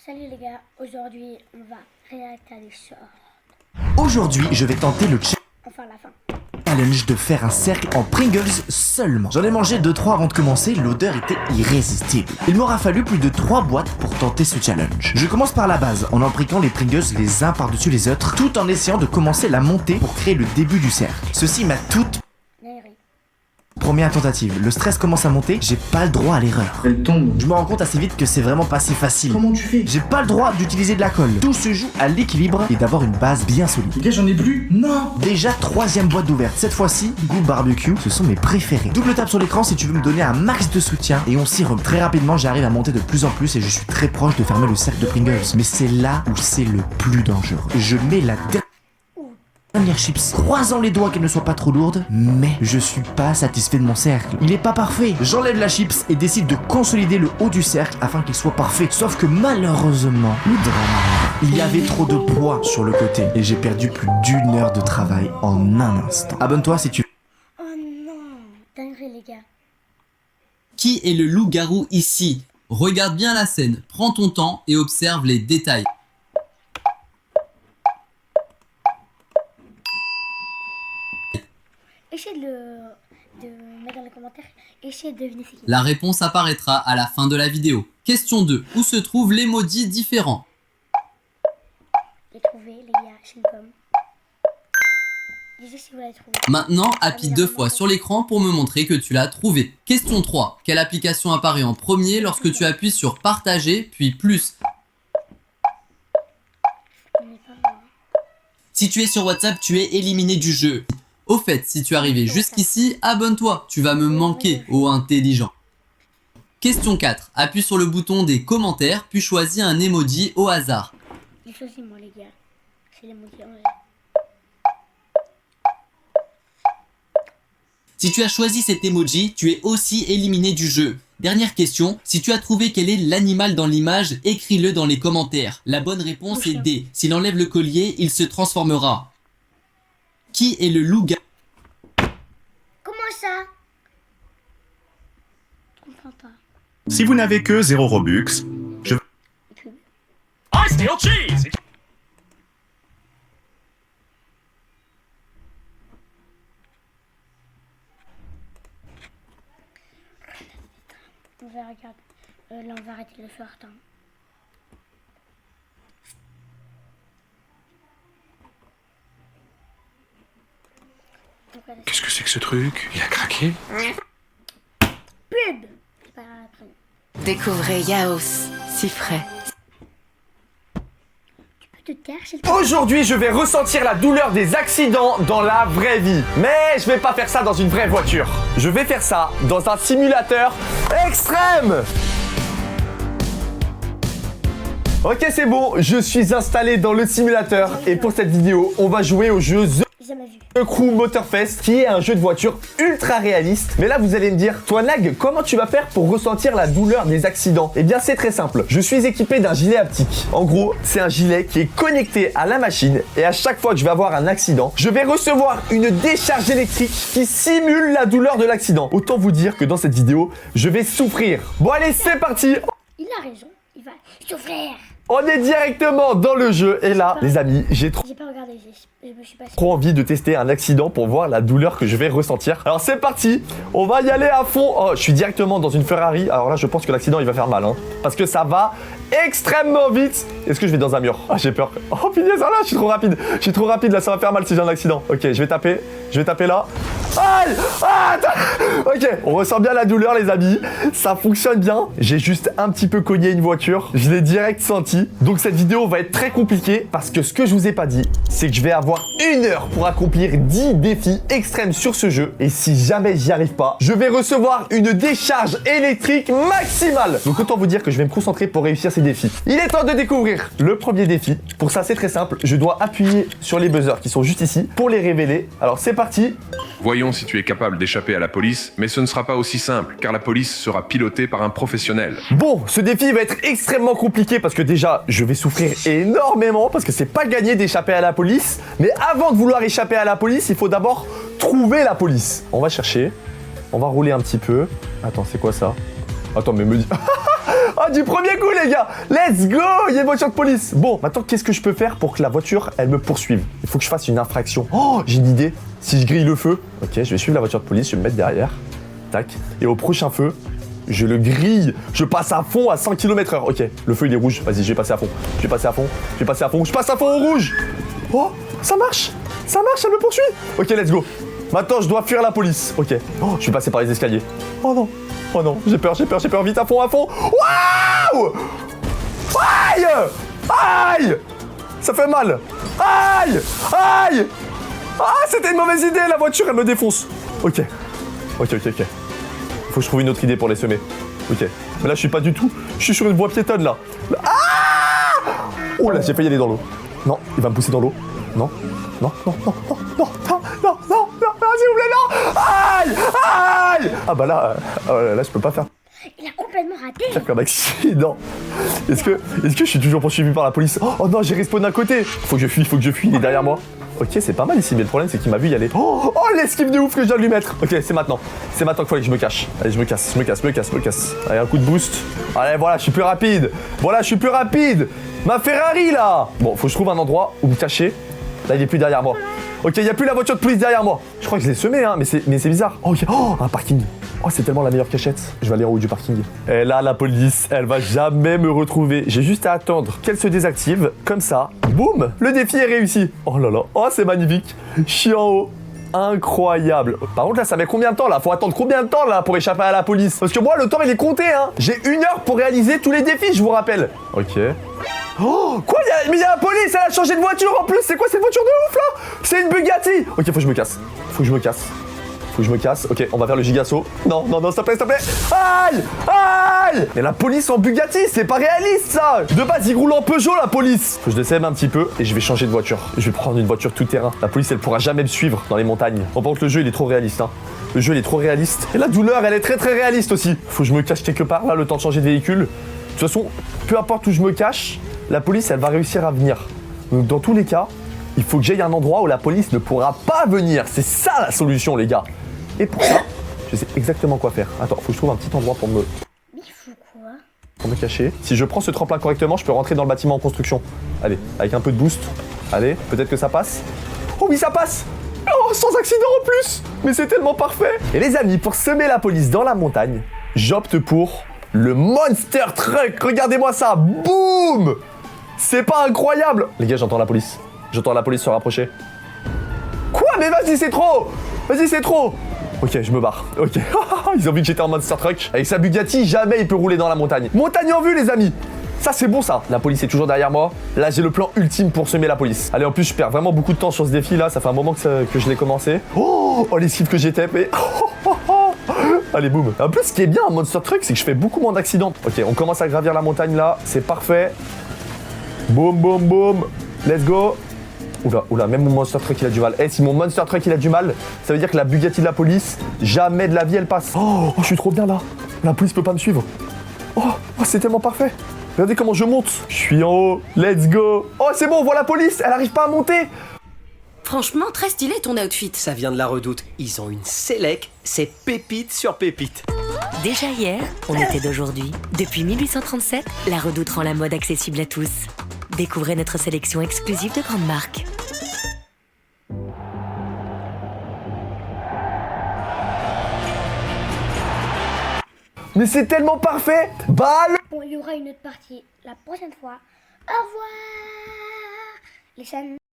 Salut les gars, aujourd'hui on va réacter à des shorts. Aujourd'hui, je vais tenter le Enfin la fin. challenge de faire un cercle en Pringles seulement. J'en ai mangé 2-3 avant de commencer, l'odeur était irrésistible. Il m'aura fallu plus de 3 boîtes pour tenter ce challenge. Je commence par la base, en imbriquant les Pringles les uns par-dessus les autres, tout en essayant de commencer la montée pour créer le début du cercle. Ceci m'a toute première tentative. Le stress commence à monter, j'ai pas le droit à l'erreur. Elle tombe. Je me rends compte assez vite que c'est vraiment pas si facile. Comment tu fais? J'ai pas le droit d'utiliser de la colle. Tout se joue à l'équilibre et d'avoir une base bien solide. Les gars, j'en ai plus. Non. Déjà 3ème boîte ouverte. Cette fois-ci, goût barbecue, ce sont mes préférés. Double tape sur l'écran si tu veux me donner un max de soutien et on s'y remet. Très rapidement, j'arrive à monter de plus en plus et je suis très proche de fermer le cercle de Pringles. Mais c'est là où c'est le plus dangereux. Je mets la dernière chips, croisant les doigts qu'elle ne soit pas trop lourde, mais je suis pas satisfait de mon cercle. Il est pas parfait. J'enlève la chips et décide de consolider le haut du cercle afin qu'il soit parfait. Sauf que malheureusement, le drame, il y avait trop de poids sur le côté et j'ai perdu plus d'1 heure de travail en un instant. Abonne-toi si tu... Oh non, dinguerie les gars. Qui est le loup-garou ici? Regarde bien la scène, prends ton temps et observe les détails. Essayez de mettre dans les commentaires, essayez de deviner c'est qui. La réponse apparaîtra à la fin de la vidéo. Question 2. Où se trouve l'emoji différent? J'ai trouvé les gars, Shincom. Dites si vous l'avez trouvé. Maintenant, appuie 2 fois sur l'écran pour me montrer que tu l'as trouvé. Question 3. Quelle application apparaît en premier lorsque tu appuies sur partager, puis plus? On n'est pas loin. Si tu es sur WhatsApp, tu es éliminé du jeu. Au fait, si tu es arrivé jusqu'ici, abonne-toi, tu vas me manquer, ô intelligent. Question 4. Appuie sur le bouton des commentaires, puis choisis un emoji au hasard. J'ai choisi moi les gars. C'est les mots qui ont... Si tu as choisi cet emoji, tu es aussi éliminé du jeu. Dernière question, si tu as trouvé quel est l'animal dans l'image, écris-le dans les commentaires. La bonne réponse est D. S'il enlève le collier, il se transformera. Qui est le loup-garou? Comment ça? Je comprends pas. Si vous n'avez que 0 Robux, je... I steal cheese! On va regarder. Là on va arrêter le short. Hein. Qu'est-ce que c'est que ce truc? Il a craqué? Pub. C'est pas grave après. Découvrez Yaos, si frais. Tu peux te taire s'il te plaît? Aujourd'hui, je vais ressentir la douleur des accidents dans la vraie vie. Mais je vais pas faire ça dans une vraie voiture. Je vais faire ça dans un simulateur extrême. Ok, c'est bon, je suis installé dans le simulateur. Et pour cette vidéo, on va jouer au jeu The Crew Motorfest, qui est un jeu de voiture ultra réaliste. Mais là, vous allez me dire, toi Nag, comment tu vas faire pour ressentir la douleur des accidents? Eh bien, c'est très simple. Je suis équipé d'un gilet haptique. En gros, c'est un gilet qui est connecté à la machine. Et à chaque fois que je vais avoir un accident, je vais recevoir une décharge électrique qui simule la douleur de l'accident. Autant vous dire que dans cette vidéo, je vais souffrir. Bon, allez, c'est parti. Il a raison, il va souffrir. On est directement dans le jeu. Et là, les amis, j'ai trop... J'ai pas regardé, je me suis pas... trop envie de tester un accident pour voir la douleur que je vais ressentir. Alors c'est parti, on va y aller à fond. Oh, je suis directement dans une Ferrari. Alors là, je pense que l'accident il va faire mal, hein, parce que ça va extrêmement vite. Est-ce que je vais dans un mur? Ah, j'ai peur. Oh punaise, là, je suis trop rapide. Je suis trop rapide, là, ça va faire mal si j'ai un accident. Ok, je vais taper là. Aïe! Ah, ok, on ressent bien la douleur, les amis. Ça fonctionne bien. J'ai juste un petit peu cogné une voiture. Je l'ai direct senti. Donc cette vidéo va être très compliquée parce que ce que je vous ai pas dit, c'est que je vais avoir 1 heure pour accomplir 10 défis extrêmes sur ce jeu. Et si jamais j'y arrive pas, je vais recevoir une décharge électrique maximale. Donc autant vous dire que je vais me concentrer pour réussir ces défis. Il est temps de découvrir le premier défi. Pour ça, c'est très simple. Je dois appuyer sur les buzzers qui sont juste ici pour les révéler. Alors c'est parti. Voyons si tu es capable d'échapper à la police, mais ce ne sera pas aussi simple, car la police sera pilotée par un professionnel. Bon, ce défi va être extrêmement compliqué parce que déjà, je vais souffrir énormément parce que c'est pas gagné d'échapper à la police. Mais avant de vouloir échapper à la police, il faut d'abord trouver la police. On va chercher, on va rouler un petit peu. Attends, c'est quoi ça? Attends, mais me dis... Ah, du premier coup, les gars. Let's go. Il y a une voiture de police. Bon, maintenant, qu'est-ce que je peux faire pour que la voiture, elle me poursuive? Il faut que je fasse une infraction. Oh, j'ai une idée. Si je grille le feu, ok, je vais suivre la voiture de police, je vais me mettre derrière. Tac. Et au prochain feu, je le grille. Je passe à fond à 100 km/h. Ok, le feu, il est rouge. Vas-y, je vais passer à fond. Je vais passer à fond. Je vais passer à fond. Je passe à fond au rouge. Oh, ça marche. Ça marche, elle me poursuit. Ok, let's go. Maintenant, je dois fuir la police. Ok. Oh, je vais passer par les escaliers. Oh non. Oh non, j'ai peur. Vite, à fond. Waouh! Aïe! Aïe! Ça fait mal. Aïe! Aïe! Ah, c'était une mauvaise idée, la voiture, elle me défonce. Ok. Faut que je trouve une autre idée pour les semer. Ok. Mais là, je suis pas du tout. Je suis sur une voie piétonne, là. Ah! Oh là, j'ai failli aller dans l'eau. Non, il va me pousser dans l'eau. Non, s'il vous plaît, non! Aïe! Aïe! Ah bah là, là, je peux pas faire Il a complètement raté. pire comme accident. Est-ce que je suis toujours poursuivi par la police? Oh non, j'ai respawn à côté. Faut que je fuis, il est derrière moi. Ok, c'est pas mal ici, mais le problème, c'est qu'il m'a vu y aller. Oh, l'esquive de ouf que je dois lui mettre. Ok, c'est maintenant. C'est maintenant qu'il faut que je me cache. Allez, je me casse. Allez, un coup de boost. Allez, voilà, je suis plus rapide. Ma Ferrari, là. Bon, faut que je trouve un endroit où me cacher. Là, il est plus derrière moi. Ok, il n'y a plus la voiture de police derrière moi. Je crois que je l'ai semé, hein, mais c'est bizarre. Ok, oh, un parking. Oh, c'est tellement la meilleure cachette. Je vais aller en haut du parking. Et là, la police, elle va jamais me retrouver. J'ai juste à attendre qu'elle se désactive. Comme ça, boum, le défi est réussi. Oh là là, oh, c'est magnifique. Je suis en haut. Incroyable. Par contre, là, ça met combien de temps, là? Faut attendre combien de temps, là, pour échapper à la police? Parce que moi, le temps, il est compté, hein. J'ai 1 heure pour réaliser tous les défis, je vous rappelle. Ok. Oh, quoi? Mais il y a la police, elle a changé de voiture en plus. C'est quoi cette voiture de ouf, là? C'est une Bugatti. Ok, faut que je me casse. Ok, on va faire le giga saut. Non, s'il te plaît. Aïe! Mais la police en Bugatti, c'est pas réaliste, ça. De base, ils roulent en Peugeot, la police. Faut que je descende un petit peu et je vais changer de voiture. Je vais prendre une voiture tout terrain. La police, elle pourra jamais me suivre dans les montagnes. Bon, par contre, le jeu, il est trop réaliste, hein. Le jeu, il est trop réaliste. Et la douleur, elle est très très réaliste aussi. Faut que je me cache quelque part, là, le temps de changer de véhicule. De toute façon, peu importe où je me cache, la police, elle va réussir à venir. Donc, dans tous les cas, il faut que j'aille à un endroit où la police ne pourra pas venir. C'est ça la solution, les gars. Et pour ça, je sais exactement quoi faire. Attends, faut que je trouve un petit endroit pour me cacher. Si je prends ce tremplin correctement, je peux rentrer dans le bâtiment en construction. Allez, avec un peu de boost. Allez, peut-être que ça passe. Oh oui, ça passe. Oh, sans accident en plus. Mais c'est tellement parfait. Et les amis, pour semer la police dans la montagne, j'opte pour le Monster Truck. Regardez-moi ça. Boum. C'est pas incroyable. Les gars, j'entends la police. J'entends la police se rapprocher. Quoi? Mais vas-y, c'est trop. Ok, je me barre. Ok. Ils ont vu que j'étais en Monster Truck. Avec sa Bugatti, jamais il peut rouler dans la montagne. Montagne en vue, les amis. Ça, c'est bon, ça. La police est toujours derrière moi. Là, j'ai le plan ultime pour semer la police. Allez, en plus, je perds vraiment beaucoup de temps sur ce défi, là. Ça fait un moment que je l'ai commencé. Oh, l'esquive que j'étais. Mais... Allez, boum. En plus, ce qui est bien en Monster Truck, c'est que je fais beaucoup moins d'accidents. Ok, on commence à gravir la montagne, là. C'est parfait. Boum. Let's go. Oula, même mon Monster Truck il a du mal. Si mon Monster Truck il a du mal, ça veut dire que la Bugatti de la police, jamais de la vie elle passe. Oh, je suis trop bien là. La police peut pas me suivre. Oh, c'est tellement parfait. Regardez comment je monte. Je suis en haut. Let's go. Oh, c'est bon, on voit la police. Elle arrive pas à monter. Franchement, très stylé ton outfit. Ça vient de la Redoute. Ils ont une sélect, c'est pépite sur pépite. Déjà hier, on était d'aujourd'hui. Depuis 1837, la Redoute rend la mode accessible à tous. Découvrez notre sélection exclusive de grandes marques. Mais c'est tellement parfait. Bon, il y aura une autre partie la prochaine fois. Au revoir les chaînes.